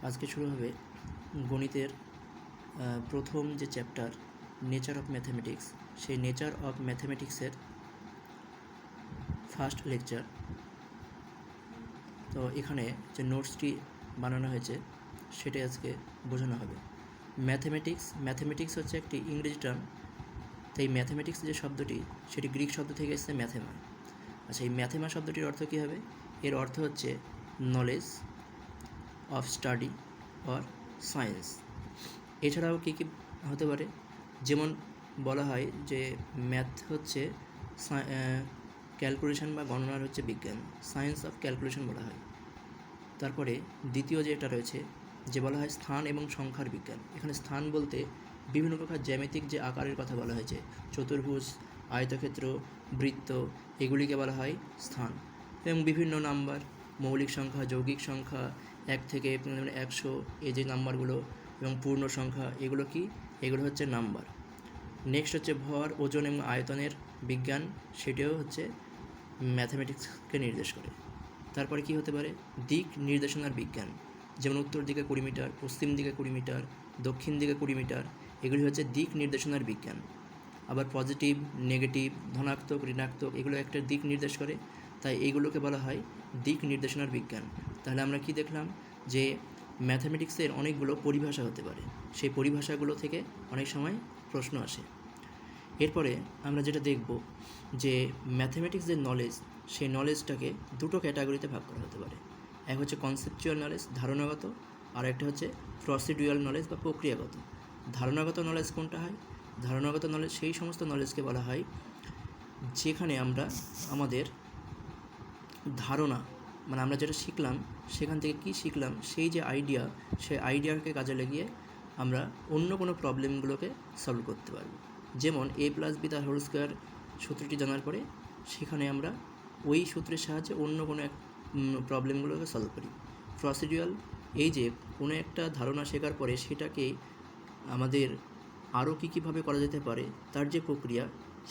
আজকে শুরু হবে গণিতের প্রথম যে চ্যাপ্টার নেচার অফ ম্যাথমেটিক্স, সেই নেচার অফ ম্যাথমেটিক্সের ফার্স্ট লেকচার। তো এখানে যে নোটসটি বানানো হয়েছে সেটাই আজকে বোঝানো হবে। ম্যাথমেটিক্স হচ্ছে একটি ইংরেজি টার্ম। তাই ম্যাথমেটিক্স যে শব্দটি সেটি গ্রিক শব্দ থেকে এসেছে ম্যাথেমা। আচ্ছা, এই ম্যাথেমা শব্দটির অর্থ কী হবে? এর অর্থ হচ্ছে knowledge of study or science. এছাড়াও কী কী হতে পারে? যেমন বলা হয় যে ম্যাথ হচ্ছে ক্যালকুলেশন বা গণনার হচ্ছে বিজ্ঞান, সায়েন্স অফ ক্যালকুলেশন বলা হয়। তারপরে দ্বিতীয় যেটা রয়েছে যে বলা হয় স্থান এবং সংখ্যার বিজ্ঞান। এখানে স্থান বলতে বিভিন্ন প্রকার জ্যামিতিক যে আকারের কথা বলা হয়েছে, চতুর্ভুজ, আয়তক্ষেত্র, বৃত্ত, এগুলিকে বলা হয় স্থান। এবং বিভিন্ন নাম্বার, মৌলিক সংখ্যা, যৌগিক সংখ্যা, 1 থেকে 100 এই যে নাম্বারগুলো, এবং পূর্ণ সংখ্যা, এগুলো কি? এগুলো হচ্ছে নাম্বার। নেক্সট হচ্ছে ভর, ওজন এবং আয়তনের বিজ্ঞান, সেটিও হচ্ছে ম্যাথমেটিক্সকে নির্দেশ করে। তারপরে কি হতে পারে? দিক নির্দেশনার বিজ্ঞান, যেমন উত্তর দিকে 20 মিটার, পশ্চিম দিকে 20 মিটার, দক্ষিণ দিকে 20 মিটার, এগুলি হচ্ছে দিক নির্দেশনার বিজ্ঞান। আবার পজিটিভ, নেগেটিভ, ধনাত্মক, ঋণাত্মক, এগুলো একটা দিক নির্দেশ করে, তাই এইগুলোকে বলা হয় দিক নির্দেশনার বিজ্ঞান। তাহলে আমরা কি দেখলাম? যে ম্যাথমেটিক্সের অনেকগুলো পরিভাষা হতে পারে, সেই পরিভাষাগুলো থেকে অনেক সময় প্রশ্ন আসে। এরপরে আমরা যেটা দেখব যে ম্যাথমেটিক্স যে নলেজ, সেই নলেজটাকে দুটো ক্যাটাগরিতে ভাগ করা হতে পারে। এক হচ্ছে কনসেপচুয়াল নলেজ, ধারণাগত, আর একটা হচ্ছে প্রসিডিউরাল নলেজ বা প্রক্রিয়াগত। ধারণাগত নলেজ কোনটা হয়? ধারণাগত নলেজ সেই সমস্ত নলেজকে বলা হয় যেখানে আমরা আমাদের ধারণা, মানে আমরা যেটা শিখলাম সেখান থেকে কি শিখলাম, সেই যে আইডিয়া, সেই আইডিয়াকে কাজে লাগিয়ে আমরা অন্য কোনো প্রবলেমগুলোকে সলভ করতে পারব। যেমন a+b তার হোল স্কোয়ার সূত্রটি জানার পরে সেখানে আমরা ওই সূত্রের সাহায্যে অন্য কোনো এক প্রবলেমগুলোকে সলভ করি। প্রসিডিউরাল, এই যে কোনো একটা ধারণা শেখার পরে সেটাকে আমাদের আরও কীভাবে করা যেতে পারে তার যে প্রক্রিয়া,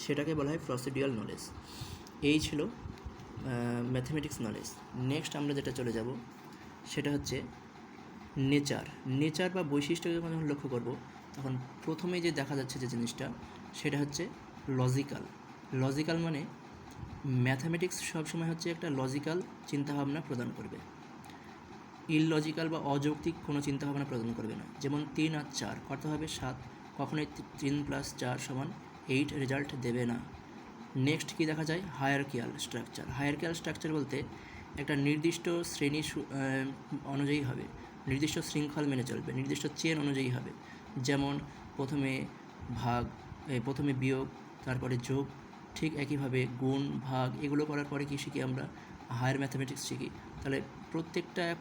সেটাকে বলা হয় প্রসিডিউরাল নলেজ। এই ছিল ম্যাথমেটিক্স নলেজ। নেক্সট আমরা যেটা চলে যাব সেটা হচ্ছে নেচার বা বৈশিষ্ট্য। যখন লক্ষ্য করব তখন প্রথমেই যে দেখা যাচ্ছে যে জিনিসটা, সেটা হচ্ছে লজিক্যাল মানে ম্যাথমেটিক্স সবসময় হচ্ছে একটা লজিক্যাল চিন্তাভাবনা প্রদান করবে, ইললজিক্যাল বা অযৌক্তিক কোনো চিন্তাভাবনা প্রদান করবে না। যেমন 3 আর 4 কত হবে? 7। কখনোই 3 + 4 = 8 রেজাল্ট দেবে না। নেক্সট কি দেখা যায়? হায়ারকিয়াল স্ট্রাকচার বলতে একটা নির্দিষ্ট শ্রেণী অনুযায়ী হবে, নির্দিষ্ট শৃঙ্খল মেনে চলবে, নির্দিষ্ট চেন অনুযায়ী হবে। যেমন প্রথমে বিয়োগ, তারপরে যোগ, ঠিক একইভাবে গুণ, ভাগ, এগুলো করার পরে কি শিখি? আমরা হায়ার ম্যাথমেটিক্স শিখি। তাহলে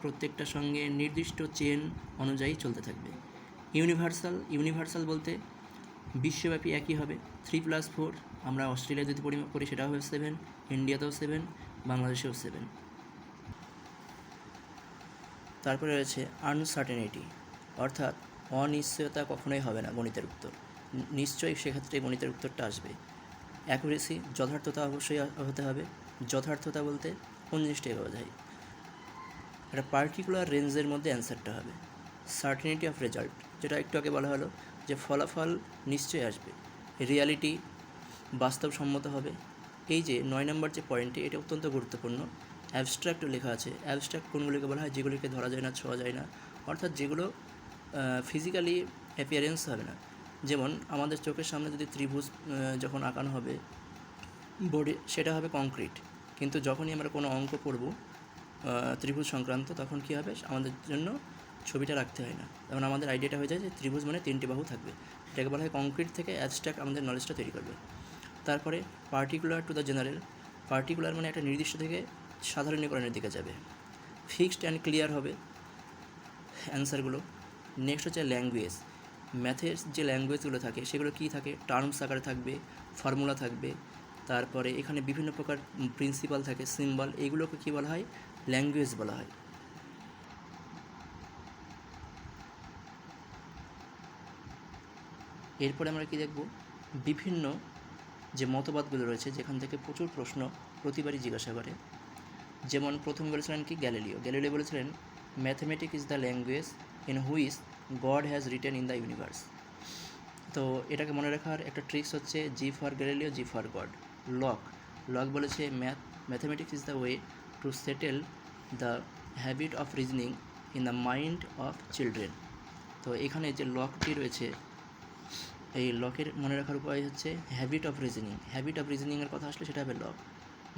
প্রত্যেকটার সঙ্গে নির্দিষ্ট চেন অনুযায়ী চলতে থাকবে। ইউনিভার্সাল বলতে বিশ্বব্যাপী একই হবে। 3 + 4 আমরা অস্ট্রেলিয়া যদি পরিমাপ করি সেটাও হবে 7, ইন্ডিয়াতেও 7, বাংলাদেশেও 7। তারপরে রয়েছে আনসার্টেনিটি, অর্থাৎ অনিশ্চয়তা কখনোই হবে না গণিতের উত্তর, নিশ্চয়ই সেক্ষেত্রে গণিতের উত্তরটা আসবে। অ্যাকুরেসি, যথার্থতা অবশ্যই হতে হবে। যথার্থতা বলতে কোন জিনিসটাই বোঝায়? একটা পার্টিকুলার রেঞ্জের মধ্যে অ্যান্সারটা হবে। সার্টেনিটি অফ রেজাল্ট, যেটা একটু আগে বলা হলো যে ফলাফল নিশ্চয়ই আসবে। রিয়ালিটি, বাস্তবসম্মত হবে। এই যে 9 নম্বর যে পয়েন্টটি, এটা অত্যন্ত গুরুত্বপূর্ণ। অ্যাবস্ট্রাক্ট লেখা আছে। অ্যাবস্ট্রাক্ট কোনগুলিকে বলা হয়? যেগুলিকে ধরা যায় না, ছোঁয়া যায় না, অর্থাৎ যেগুলো ফিজিক্যালি অ্যাপিয়ারেন্স হবে না। যেমন আমাদের চোখের সামনে যদি ত্রিভুজ যখন আঁকানো হবে বোর্ডে, সেটা হবে কংক্রিট। কিন্তু যখনই আমরা কোনো অঙ্ক করব ত্রিভুজ সংক্রান্ত, তখন কী হবে? আমাদের জন্য ছবিটা রাখতে হয় না, তখন আমাদের আইডিয়াটা হয়ে যায় যে ত্রিভুজ মানে 3টি বাহু থাকবে। এটাকে বলা হয় কংক্রিট থেকে অ্যাবস্ট্রাক্ট আমাদের নলেজটা তৈরি করবে। তারপরে particular to the general, particular মানে একটা নির্দিষ্ট থেকে সাধারণীকরণের দিকে যাবে। ফিক্সড অ্যান্ড ক্লিয়ার হবে অ্যান্সারগুলো। নেক্সট হচ্ছে ল্যাঙ্গুয়েজ। ম্যাথের যে ল্যাঙ্গুয়েজগুলো থাকে সেগুলো কী থাকে? টার্মস আকারে থাকবে, ফর্মুলা থাকবে, তারপরে এখানে বিভিন্ন প্রকার প্রিন্সিপাল থাকে, সিম্বল, এইগুলোকে কী বলা হয়? ল্যাঙ্গুয়েজ বলা হয়। এরপরে আমরা কি দেখব? বিভিন্ন যে মতবাদগুলো রয়েছে, যেখান থেকে প্রচুর প্রশ্ন প্রতিবারই জিজ্ঞাসা করে। যেমন প্রথম বলেছিলেন কি? গ্যালিলিও বলেছিলেন mathematics is the language in which God has written in the universe. তো এটাকে মনে রাখার একটা ট্রিক্স হচ্ছে G for Galileo, G for God. Locke বলেছে mathematics is the way to settle the habit of reasoning in the mind of children. তো এখানে যে লকটি রয়েছে, এই লকের মনে রাখার উপায় হচ্ছে হ্যাবিট অফ রিজনিংয়ের কথা আসলে সেটা হবে লক।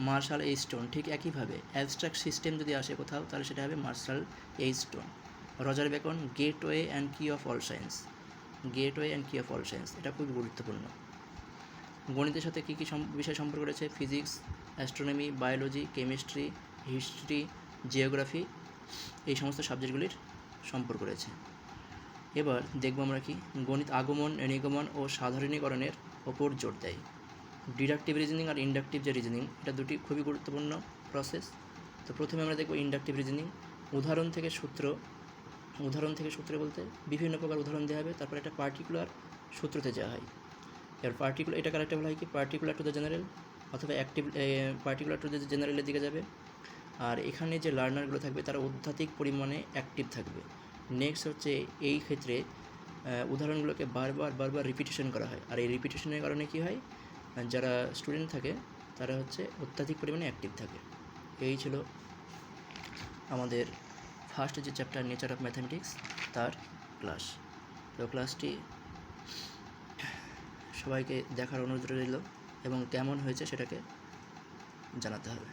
মার্শাল এ স্টোন, ঠিক একইভাবে অ্যাবস্ট্রাক্ট সিস্টেম যদি আসে কোথাও তাহলে সেটা হবে marshal A stone. Roger beacon, gateway and কি অফ অল সায়েন্স। এটা খুবই গুরুত্বপূর্ণ। গণিতের সাথে কী কী বিষয় সম্পর্ক রয়েছে? Physics, astronomy, biology, chemistry, history, geography, এই সমস্ত সাবজেক্টগুলির সম্পর্ক রয়েছে। এবার দেখব আমরা কি গণিত আগমন, নিগমন ও সাধারণীকরণের ওপর জোর দেয়। ডিডাকটিভ রিজনিং আর ইন্ডাকটিভ যে রিজনিং, এটা দুটি খুবই গুরুত্বপূর্ণ প্রসেস। তো প্রথমে আমরা দেখব ইন্ডাকটিভ রিজনিং। উদাহরণ থেকে সূত্র বলতে বিভিন্ন প্রকার উদাহরণ দেওয়া হবে, তারপর একটা পার্টিকুলার সূত্রতে যাওয়া হয়। এবার এটা কারেক্টে বলা হয় কি পার্টিকুলার টু দ্য জেনারেল, অথবা পার্টিকুলার টু দ্য জেনারেলের দিকে যাবে। আর এখানে যে লার্নারগুলো থাকবে তারা অত্যাধিক পরিমাণে অ্যাক্টিভ থাকবে। নেক্সট হচ্ছে এই ক্ষেত্রে উদাহরণগুলোকে বারবার রিপিটেশন করা হয়, আর এই রিপিটেশনের কারণে কী হয়, যারা স্টুডেন্ট থাকে তারা হচ্ছে অত্যাধিক পরিমাণে অ্যাক্টিভ থাকে। এই ছিল আমাদের ফার্স্ট যে চ্যাপ্টার নেচার অফ ম্যাথামেটিক্স তার ক্লাস। তো ক্লাসটি সবাইকে দেখার অনুরোধ রইল এবং কেমন হয়েছে সেটাকে জানাতে হবে।